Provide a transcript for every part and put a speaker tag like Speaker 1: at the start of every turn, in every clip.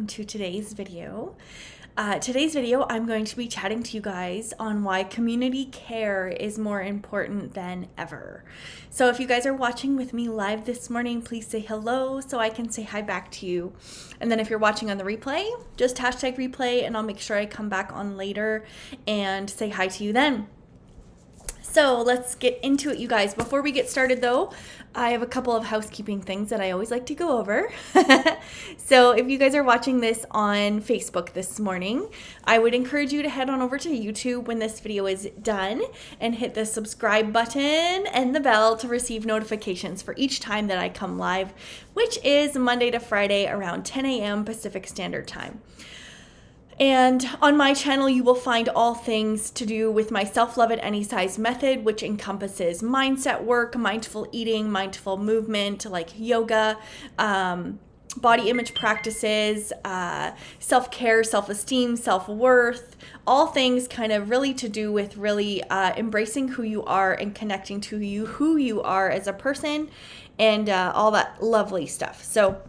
Speaker 1: To today's video. I'm going to be chatting to you guys on why community care is more important than ever. So if you guys are watching with me live this morning, please say hello so I can say hi back to you. And then if you're watching on the replay, just hashtag replay and I'll make sure I come back on later and say hi to you then. So let's get into it, you guys. Before we get started, though, I have a couple of housekeeping things that I always like to go over. So if you guys are watching this on Facebook this morning, I would encourage you to head on over to YouTube when this video is done and hit the subscribe button and the bell to receive notifications for each time that I come live, which is Monday to Friday around 10 a.m. Pacific Standard Time. And on my channel, you will find all things to do with my self-love at any size method, which encompasses mindset work, mindful eating, mindful movement, like yoga, body image practices, self-care, self-esteem, self-worth, all things kind of really to do with really embracing who you are and connecting to who you are as a person and all that lovely stuff. So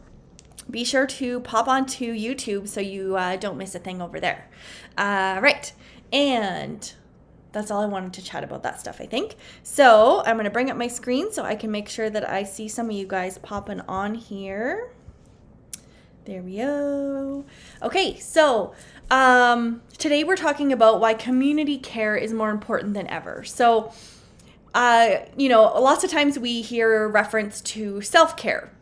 Speaker 1: be sure to pop onto YouTube so you don't miss a thing over there. Right. And that's all I wanted to chat about that stuff, I think. So I'm going to bring up my screen so I can make sure that I see some of you guys popping on here. There we go. Okay, so today we're talking about why community care is more important than ever. So, lots of times we hear reference to self-care.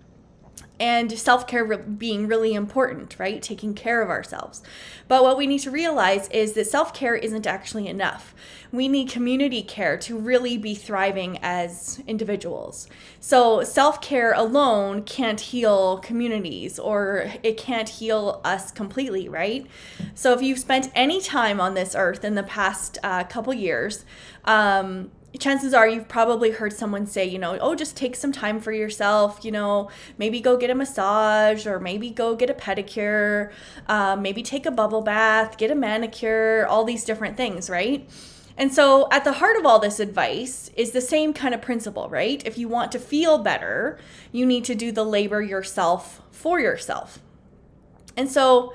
Speaker 1: And self-care being really important, right? Taking care of ourselves. But what we need to realize is that self-care isn't actually enough. We need community care to really be thriving as individuals. So self-care alone can't heal communities, or it can't heal us completely, right? So if you've spent any time on this earth in the past couple years, chances are you've probably heard someone say, oh, just take some time for yourself, maybe go get a massage or maybe go get a pedicure, maybe take a bubble bath, get a manicure, all these different things, right? And so at the heart of all this advice is the same kind of principle, right? If you want to feel better, you need to do the labor yourself for yourself. And so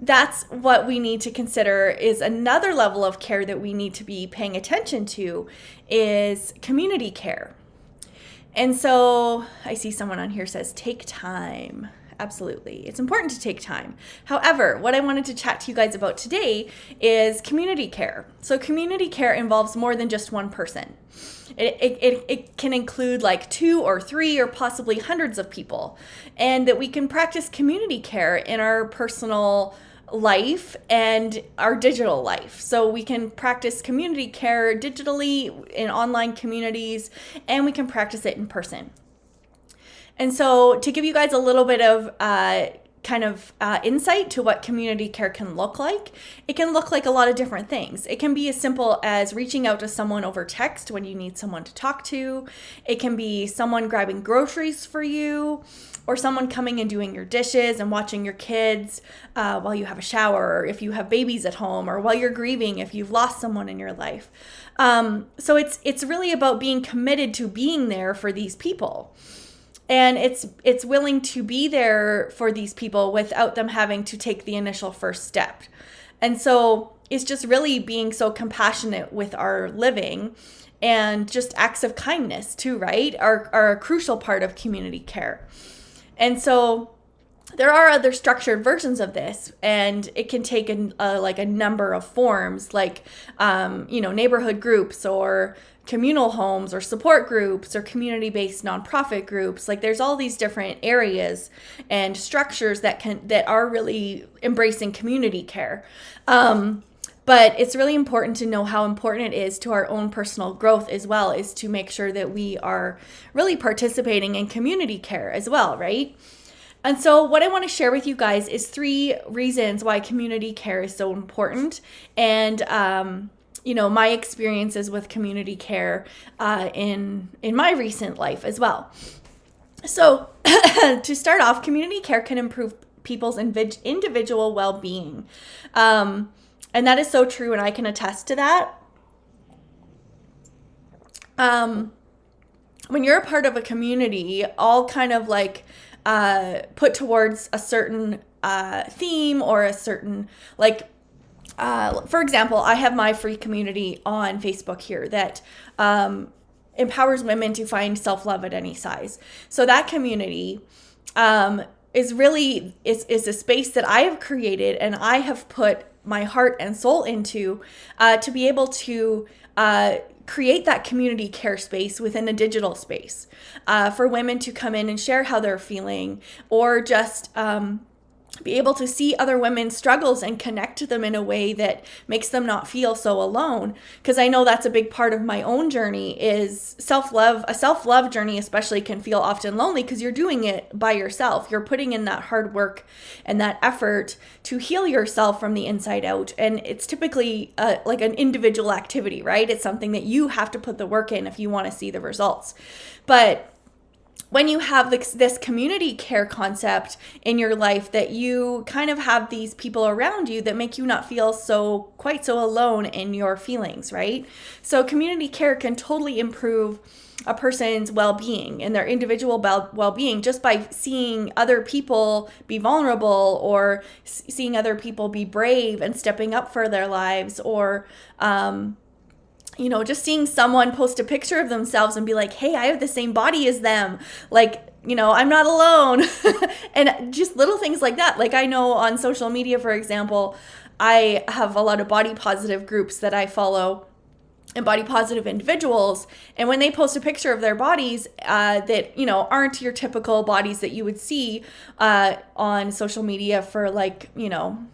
Speaker 1: that's what we need to consider is another level of care that we need to be paying attention to is community care. And so I see someone on here says, take time. Absolutely. It's important to take time. However, what I wanted to chat to you guys about today is community care. So community care involves more than just one person. It can include like 2 or 3 or possibly hundreds of people, and that we can practice community care in our personal life and our digital life. So we can practice community care digitally in online communities, and we can practice it in person. And so to give you guys a little bit of insight to what community care can look like, it can look like a lot of different things. It can be as simple as reaching out to someone over text when you need someone to talk to. It can be someone grabbing groceries for you, or someone coming and doing your dishes and watching your kids while you have a shower, or if you have babies at home, or while you're grieving if you've lost someone in your life. So it's really about being committed to being there for these people. And it's willing to be there for these people without them having to take the initial first step. And so it's just really being so compassionate with our living, and just acts of kindness too, right? Are a crucial part of community care. And so there are other structured versions of this, and it can take a number of forms, like neighborhood groups or communal homes or support groups or community-based nonprofit groups. Like there's all these different areas and structures that are really embracing community care. But it's really important to know how important it is to our own personal growth as well, is to make sure that we are really participating in community care as well, right? And so what I want to share with you guys is 3 reasons why community care is so important, and my experiences with community care in my recent life as well. So to start off, community care can improve people's individual well-being. And that is so true, and I can attest to that. When you're a part of a community, all kind of like put towards a certain theme or a certain, like, for example, I have my free community on Facebook here that empowers women to find self-love at any size. So that community is really is a space that I have created and I have put my heart and soul into to be able to create that community care space within a digital space for women to come in and share how they're feeling, or just be able to see other women's struggles and connect to them in a way that makes them not feel so alone. Because I know that's a big part of my own journey is self-love. A self-love journey especially can feel often lonely because you're doing it by yourself. You're putting in that hard work and that effort to heal yourself from the inside out. And it's typically like an individual activity, right? It's something that you have to put the work in if you want to see the results. But when you have this community care concept in your life, that you kind of have these people around you that make you not feel quite so alone in your feelings, right? So community care can totally improve a person's well-being and their individual well-being just by seeing other people be vulnerable, or seeing other people be brave and stepping up for their lives, or just seeing someone post a picture of themselves and be like, hey, I have the same body as them. Like, I'm not alone. And just little things like that. Like, I know on social media, for example, I have a lot of body positive groups that I follow, and body positive individuals. And when they post a picture of their bodies that, aren't your typical bodies that you would see on social media for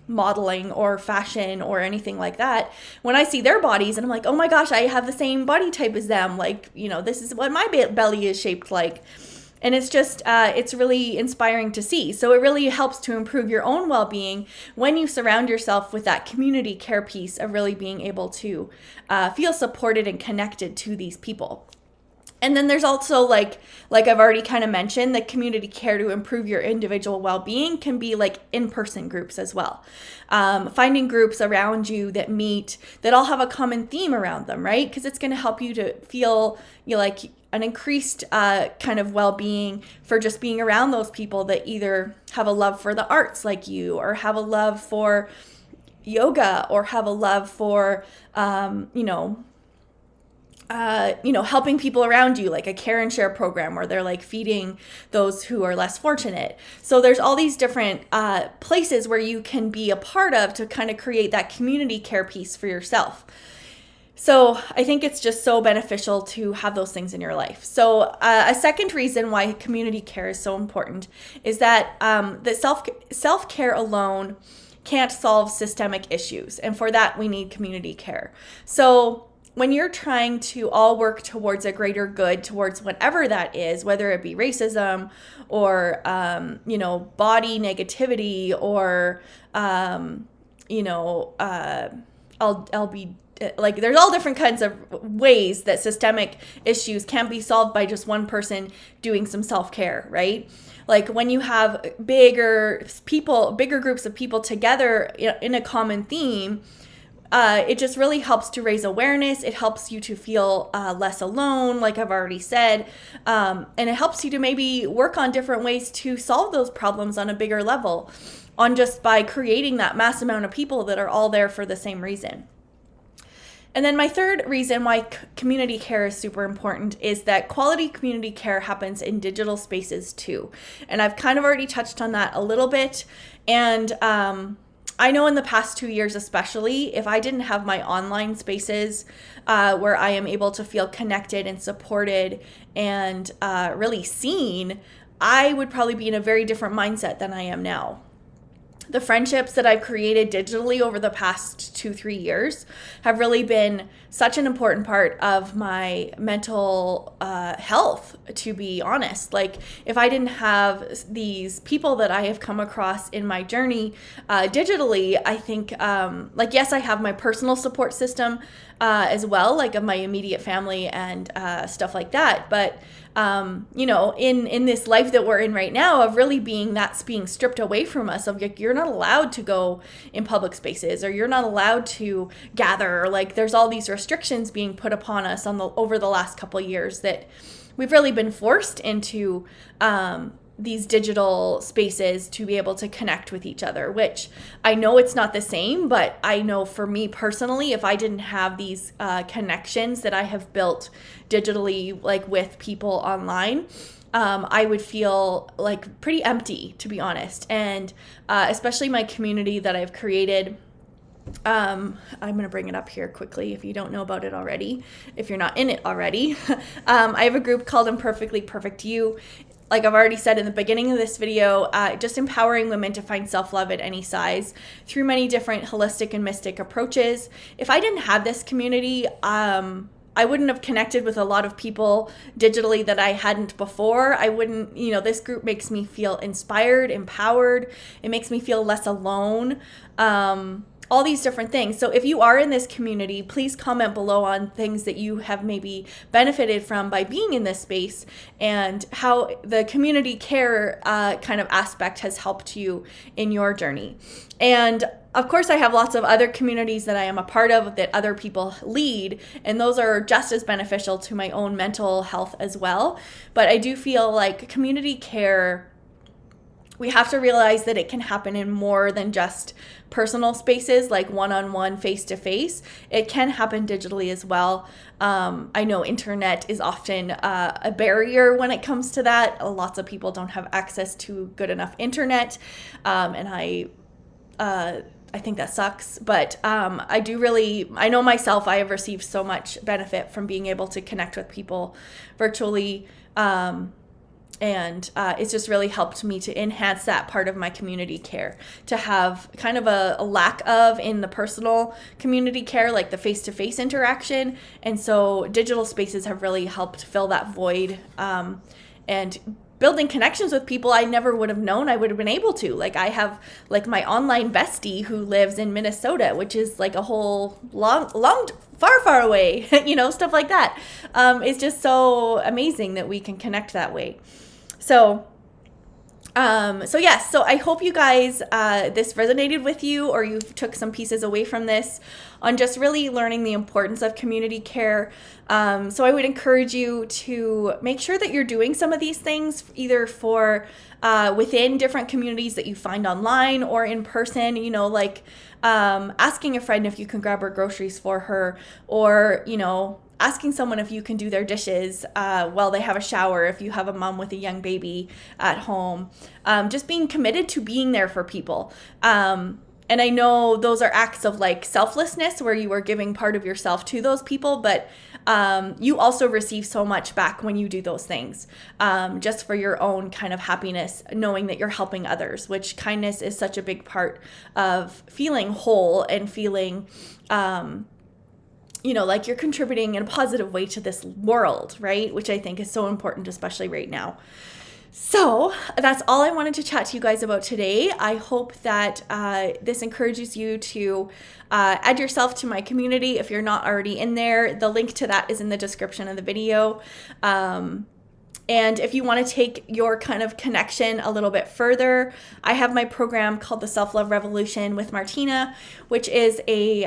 Speaker 1: modeling or fashion or anything like that, when I see their bodies and I'm like, oh my gosh, I have the same body type as them. Like, this is what my belly is shaped like. And it's just, it's really inspiring to see. So it really helps to improve your own well-being when you surround yourself with that community care piece of really being able to feel supported and connected to these people. And then there's also, like I've already kind of mentioned, the community care to improve your individual well-being can be like in-person groups as well. Finding groups around you that all have a common theme around them, right? Because it's going to help you to feel like an increased kind of well-being for just being around those people that either have a love for the arts like you, or have a love for yoga, or have a love for, helping people around you, like a care and share program where they're like feeding those who are less fortunate. So there's all these different places where you can be a part of to kind of create that community care piece for yourself. So I think it's just so beneficial to have those things in your life. So a second reason why community care is so important is that self-care alone can't solve systemic issues. And for that, we need community care. So when you're trying to all work towards a greater good, towards whatever that is, whether it be racism or, body negativity, or, like, there's all different kinds of ways that systemic issues can be solved by just one person doing some self-care, right? Like when you have bigger groups of people together in a common theme, it just really helps to raise awareness. It helps you to feel less alone, like I've already said. And it helps you to maybe work on different ways to solve those problems on a bigger level, on just by creating that mass amount of people that are all there for the same reason. And then my third reason why community care is super important is that quality community care happens in digital spaces too. And I've kind of already touched on that a little bit. And I know in the past 2 years especially, if I didn't have my online spaces where I am able to feel connected and supported and really seen, I would probably be in a very different mindset than I am now. The friendships that I've created digitally over the past 2-3 years have really been such an important part of my mental health, to be honest. Like, if I didn't have these people that I have come across in my journey digitally, I think, yes, I have my personal support system as well, like of my immediate family and stuff like that. But in this life that we're in right now, of really being stripped away from us, of like, you're not allowed to go in public spaces, or you're not allowed to gather, or like there's all these restrictions being put upon us over the last couple of years that we've really been forced into these digital spaces to be able to connect with each other, which I know it's not the same, but I know for me personally, if I didn't have these connections that I have built digitally, like with people online, I would feel like pretty empty, to be honest. And especially my community that I've created. I'm going to bring it up here quickly if you don't know about it already, if you're not in it already. I have a group called Imperfectly Perfect You. Like I've already said in the beginning of this video, just empowering women to find self-love at any size through many different holistic and mystic approaches. If I didn't have this community, I wouldn't have connected with a lot of people digitally that I hadn't before. I wouldn't, this group makes me feel inspired, empowered. It makes me feel less alone. All these different things. So if you are in this community, please comment below on things that you have maybe benefited from by being in this space and how the community care kind of aspect has helped you in your journey. And of course, I have lots of other communities that I am a part of that other people lead, and those are just as beneficial to my own mental health as well. But I do feel like community care, we have to realize that it can happen in more than just personal spaces, like one-on-one, face-to-face. It can happen digitally as well. I know internet is often a barrier when it comes to that. Lots of people don't have access to good enough internet, and I think that sucks. But I know myself, I have received so much benefit from being able to connect with people virtually. And it's just really helped me to enhance that part of my community care, to have kind of a lack of in the personal community care, like the face-to-face interaction. And so digital spaces have really helped fill that void, and building connections with people I never would have known I would have been able to. Like I have like my online bestie who lives in Minnesota, which is like a whole long, far away, stuff like that. It's just so amazing that we can connect that way. So I hope you guys, this resonated with you, or you took some pieces away from this on just really learning the importance of community care. So I would encourage you to make sure that you're doing some of these things, either for within different communities that you find online or in person, like asking a friend if you can grab her groceries for her, or, asking someone if you can do their dishes while they have a shower, if you have a mom with a young baby at home. Just being committed to being there for people. And I know those are acts of like selflessness where you are giving part of yourself to those people, but you also receive so much back when you do those things, just for your own kind of happiness, knowing that you're helping others, which kindness is such a big part of feeling whole and feeling like you're contributing in a positive way to this world, right? Which I think is so important, especially right now. So that's all I wanted to chat to you guys about today. I hope that this encourages you to add yourself to my community if you're not already in there. The link to that is in the description of the video. And if you want to take your kind of connection a little bit further, I have my program called the Self-Love Revolution with Martina, which is a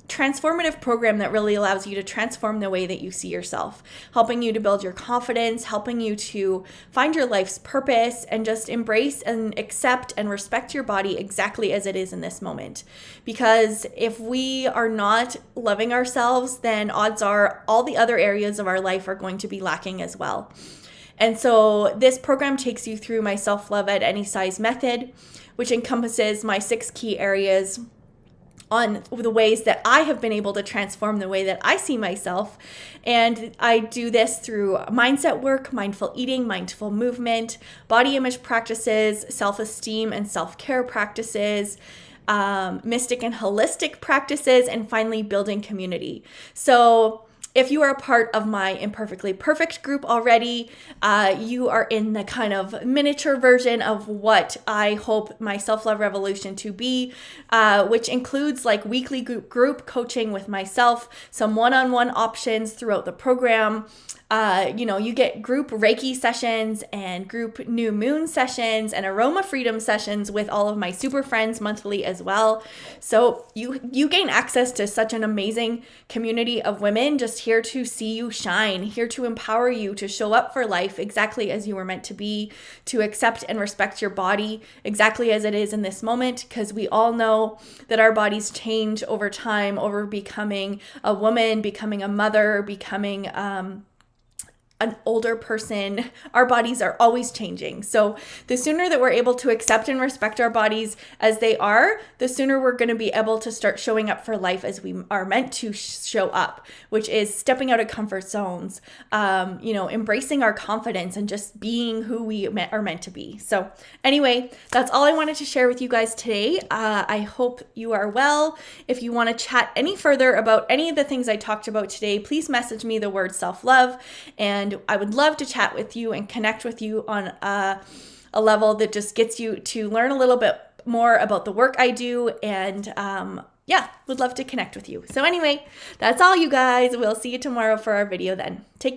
Speaker 1: transformative program that really allows you to transform the way that you see yourself, helping you to build your confidence, helping you to find your life's purpose, and just embrace and accept and respect your body exactly as it is in this moment. Because if we are not loving ourselves, then odds are all the other areas of our life are going to be lacking as well. And so this program takes you through my self-love at any size method, which encompasses my 6 key areas on the ways that I have been able to transform the way that I see myself. And I do this through mindset work, mindful eating, mindful movement, body image practices, self-esteem and self-care practices, mystic and holistic practices, and finally building community. So if you are a part of my Imperfectly Perfect group already, you are in the kind of miniature version of what I hope my self-love revolution to be, which includes like weekly group coaching with myself, some one-on-one options throughout the program, You get group Reiki sessions and group new moon sessions and aroma freedom sessions with all of my super friends monthly as well. So you gain access to such an amazing community of women just here to see you shine, here to empower you to show up for life exactly as you were meant to be, to accept and respect your body exactly as it is in this moment, because we all know that our bodies change over time, over becoming a woman, becoming a mother, becoming an older person. Our bodies are always changing. So the sooner that we're able to accept and respect our bodies as they are, the sooner we're going to be able to start showing up for life as we are meant to show up, which is stepping out of comfort zones, embracing our confidence and just being who we are meant to be. So anyway, that's all I wanted to share with you guys today. I hope you are well. If you want to chat any further about any of the things I talked about today, please message me the word self-love, and I would love to chat with you and connect with you on a level that just gets you to learn a little bit more about the work I do, and would love to connect with you. So anyway, that's all, you guys. We'll see you tomorrow for our video then. Take care.